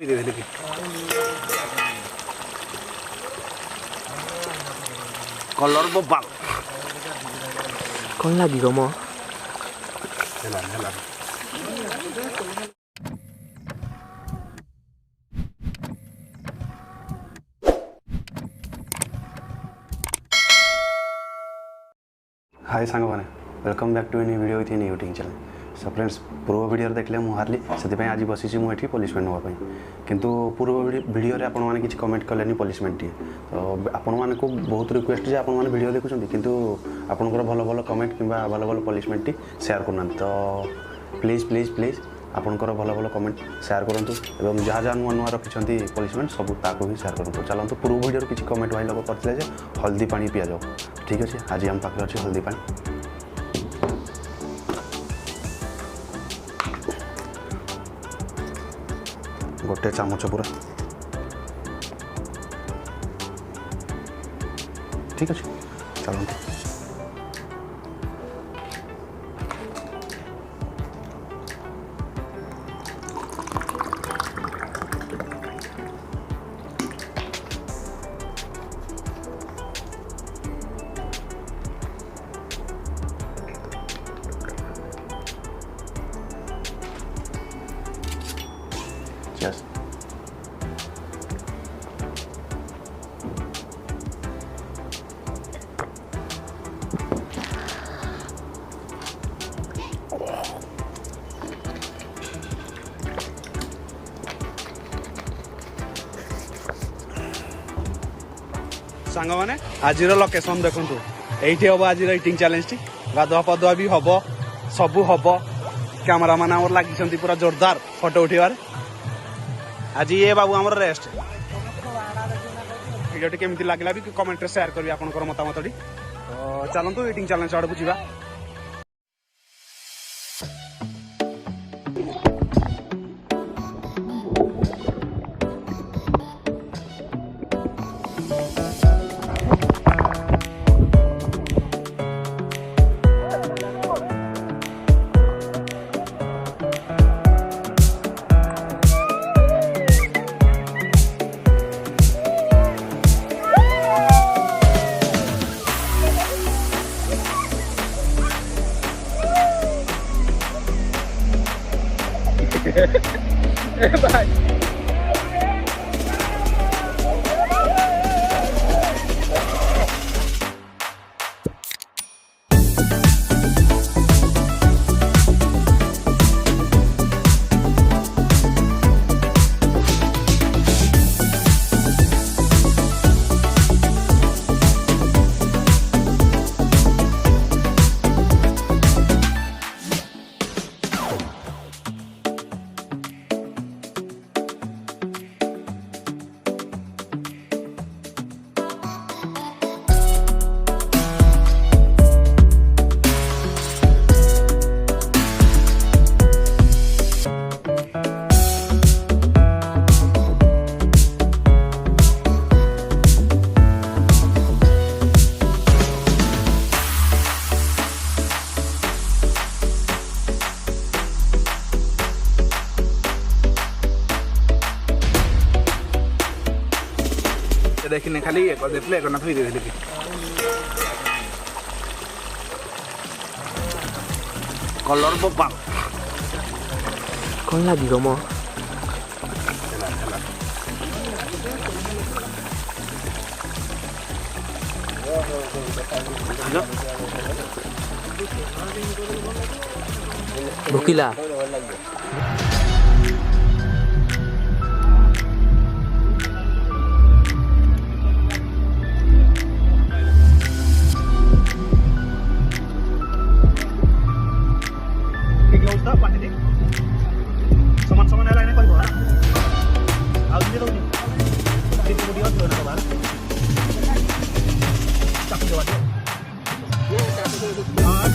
Colour बोबाल कौन लगी गो मो हाय सांग मैंने welcome back to any video with any YouTube channel. So friends पूर्व वीडियो देखले मुझे हारली से आज बसी मुझे पनिशमेंट नापी किंतु पूर्व वीडियो रे आपण माने किछि कमेंट कलेनी पनिशमेंट टी तो आपण माने को बहुत रिक्वेस्ट जे आपण माने वीडियो देखुछंती किंतु आपनकर भलो भलो कमेंट किंबा भलो भलो पनिशमेंट टी शेयर करना तो प्लीज प्लीज प्लीज आपनकर भलो भलो कमेंट शेयर करंतु एवं जहाँ जहाँ नुआ नुआ रखिछंती पनिशमेंट सब ताको भी शेयर करंतु। चलंतु पूर्व वीडियो किछि कमेंट भाई लोग करथिले जे हल्दी पानी पिया जाओ। ठीक अछि आज हम पाखरे अछि हल्दी पानी गोटे चामच पूरा। ठीक अच्छे चलते Yes. सांग मैंने आज लोकेशन देखु ये हम आज इटिंग चैलेंज टी गाधुआ पधुआ भी हम सबू हम कैमेरा मैन आम लगी पूरा जोरदार फोटो उठार। आज ये बाबू आमर रेस्ट वीडियो केमती लगला भी कमेंट शेयर करी आपनकर मतामत टी तो चलतु इटिंग चैलेंज आड़ को जीवा। Bye. देखने खाली एक प्ले करना थोड़ी दे देली कलर बोबाल कौन लगी गो मो भूकिला समान समान लाइन कहब आउे दौनी वीडियो दबार चाकू देवा हाँ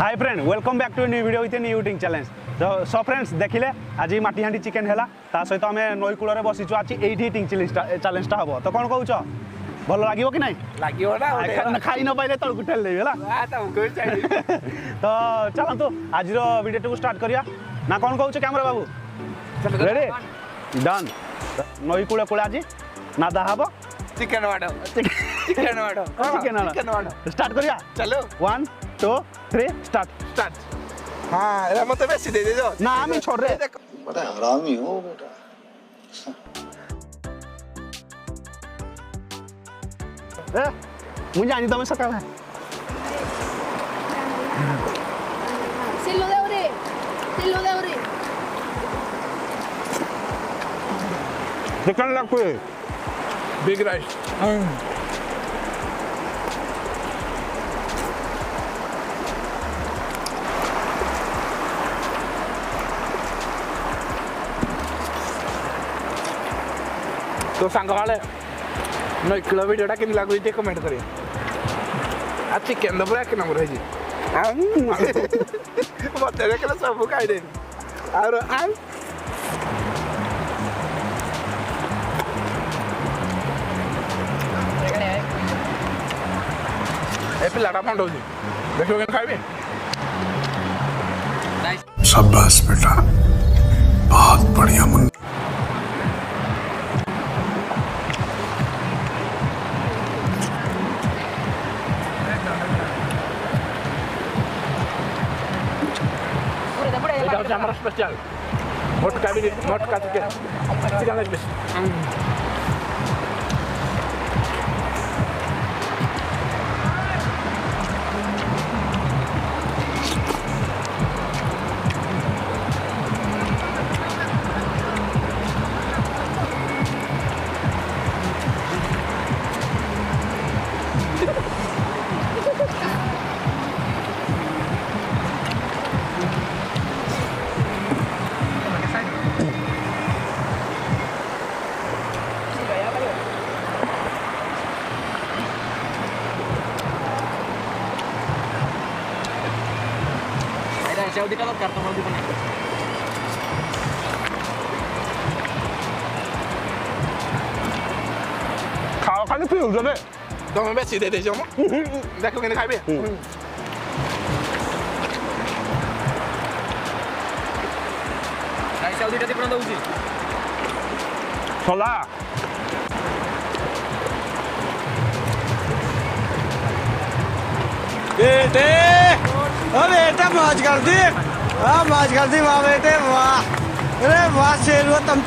hi friend welcome back to new video with new eating challenge. तो सो फ्रेंड्स देखिले आज माटीहांडी चिकेन है सहित आम नई कूल बसीचु आज ये ईटिंग चैलेंज हम तो कौन कौच भल लगे कि ना खाई न पाइले तलू ठेल देवी है तो चलतु आज वीडियो स्टार्ट करिया ना कौन कौच कैमरा बाबू रेडी डन नई कूल कूल आज नादा हम चिकन वाडो चिकन वाडो चिकन वाडो स्टार्ट करिया चलो 1 2 3 स्टार्ट हाँ एरा मत बेसी दे दो ना हम छोड़ रहे बड़ा हरामी हो बेटा। मुझे जानी तो मैं सका है सिल्लो दे उरे चिकन लग पे बिग राइस तो सांग वाले नई किलो वीडियोटा केन लागु जे कमेंट करिए आ चिकन दबरा के नंबर है जी बता दे के सब खाई दे और आ ए पिलाटा फंडो जी देखो केन खाइबे शाबाश बेटा, बहुत बढ़िया मुन्ना। এটা আমার স্পেশাল মোটকা বিরিয়ানি মোটকা chicken chicken leg piece jauh di kalau kartu mau dibuat. Kalau kan itu udah deh. Dong mbak sih deh cuma. Dah kau kena kai be. Nah, jauh di tadi pernah tahu sih. Solah. बेटे ओ बेटा मौज कर दी, हाँ मौज कर दी वाह बेटे वाह। अरे वाह शेर हुआ तुम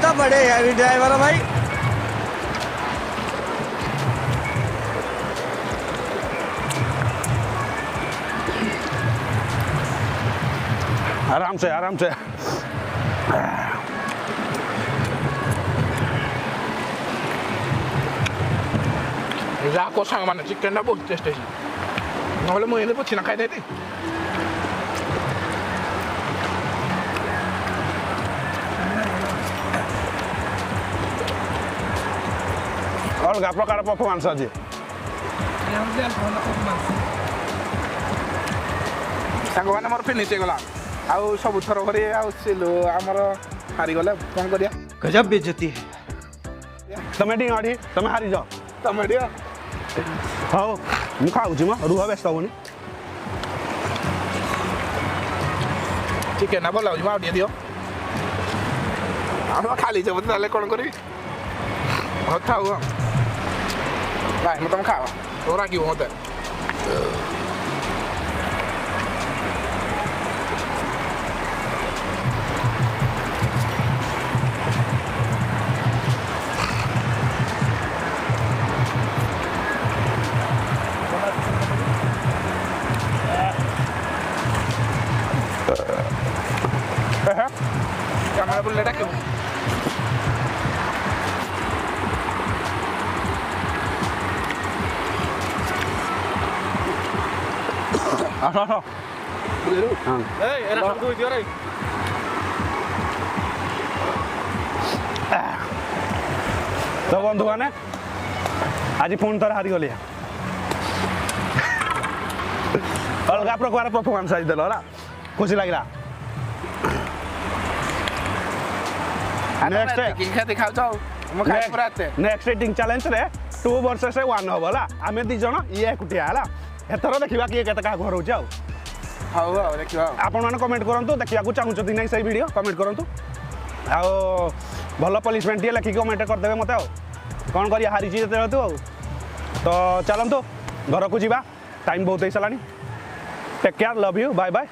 तो बड़े हैवी ड्राइवर हो भाई। आराम से Aku sang mana chicken dah bos test test. Nggak boleh ini pun cina kaya deh. अलग प्रकार परफॉर्मेंस आज सांग मैंने मोर फिनिश गला आउ सब थर भरी आलो आमर हारी गले कौन करिया गजब बेइज्जती है। तमें डी आड़ी तमें हारी जाओ तमें दिया हाँ मुझे खाऊँ म रुह व्यस्त होनी चिकेन ना बोला मार दिया दियो आम खाली जब ताले कौन करी बहुत था हुआ भाई मैं तुम खावा थोड़ा क्यों होता है कैमरा बोल लेटा क्यों era satu itu orang. तो बंधु मैंने आज पुणी थर हारी गली अलग प्रकार परफॉर्मेंस आज देल है खुशी लगे नेक्स्ट दिखाऊ जाओ हम खाई पूरा आते नेक्स्ट इटिंग चैलेंज रे 2 वर्सेस 1 हम होला आमे दी जण ये एकुटिया हला एथरो देखिबा किए केते का घर होछ हाउ हाउ देखिबा आपण माने कमेंट करंतु देखिया को चाहू छथि नै सही वीडियो कमेंट करंतु आ भलो पनिशमेंट दिए लिखि कमेंट कर देबे मते आ कोन करिया हारी छी जेते तू तो चलंतु घर को जीवा टाइम बहुत ही सलानी take care love you bye bye